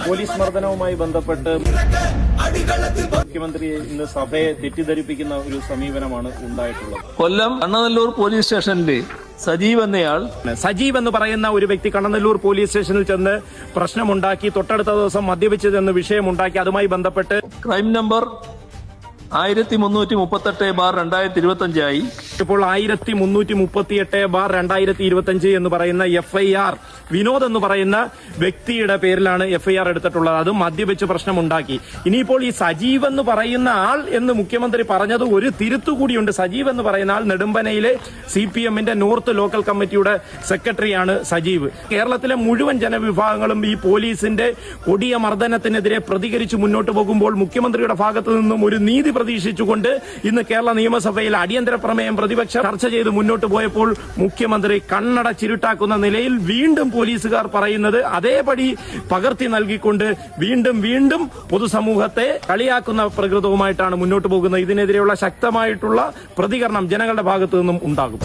Police മർദ്ദനവുമായി ബന്ധപ്പെട്ട് മുഖ്യമന്ത്രിയെ ഇന്ന് സഭയെ തെറ്റിദ്ധരിപ്പിക്കുന്ന ഒരു സമീപനമാണ് ഉണ്ടായിട്ടുള്ളത്. കൊല്ലം കണ്ണനല്ലൂർ പോലീസ് സ്റ്റേഷനിലെ സജീവ് എന്നയാൾ സജീവ് എന്ന് പറയുന്ന ഒരു വ്യക്തി കണ്ണനല്ലൂർ പോലീസ് സ്റ്റേഷനിൽ ചെന്ന് പ്രശ്നമുണ്ടാക്കി, തൊട്ടടുത്ത ദിവസം മദ്യപിച്ചതെന്ന് വിഷയമുണ്ടാക്കി. അതുമായി ബന്ധപ്പെട്ട് ക്രൈം നമ്പർ 1338/2025 ഇപ്പോൾ 1338/2025 എന്ന് പറയുന്ന FIR വിനോദ് എന്ന് പറയുന്ന വ്യക്തിയുടെ പേരിലാണ് FIR എടുത്തിട്ടുള്ളത്. അതും മദ്യപിച്ച് പ്രശ്നമുണ്ടാക്കി. ഇനിയിപ്പോൾ ഈ സജീവ് എന്ന് പറയുന്ന ആൾ എന്ന് മുഖ്യമന്ത്രി പറഞ്ഞത് ഒരു തിരുത്തുകൂടിയുണ്ട്. സജീവ് എന്ന് പറയുന്ന ആൾ നെടുമ്പനയിലെ CPMന്റെ നോർത്ത് ലോക്കൽ കമ്മിറ്റിയുടെ സെക്രട്ടറിയാണ് സജീവ്. കേരളത്തിലെ മുഴുവൻ ജനവിഭാഗങ്ങളും ഈ പോലീസിന്റെ കൊടിയ മർദ്ദനത്തിനെതിരെ പ്രതികരിച്ച് മുന്നോട്ട് പോകുമ്പോൾ മുഖ്യമന്ത്രിയുടെ ഭാഗത്തു നിന്നും ഒരു നീതി പ്രതീക്ഷിച്ചുകൊണ്ട് ഇന്ന് കേരള നിയമസഭയിൽ അടിയന്തര പ്രമേയം പ്രതിപക്ഷം ചർച്ച ചെയ്ത് മുന്നോട്ട് പോയപ്പോൾ മുഖ്യമന്ത്രി കണ്ണടച്ചിരുട്ടാക്കുന്ന നിലയിൽ വീണ്ടും പോലീസുകാർ പറയുന്നത് അതേപടി പകർത്തി നൽകിക്കൊണ്ട് വീണ്ടും പൊതുസമൂഹത്തെ കളിയാക്കുന്ന പ്രകൃതവുമായിട്ടാണ് മുന്നോട്ട് പോകുന്നത്. ഇതിനെതിരെയുള്ള ശക്തമായിട്ടുള്ള പ്രതികരണം ജനങ്ങളുടെ ഭാഗത്തു നിന്നും ഉണ്ടാകും.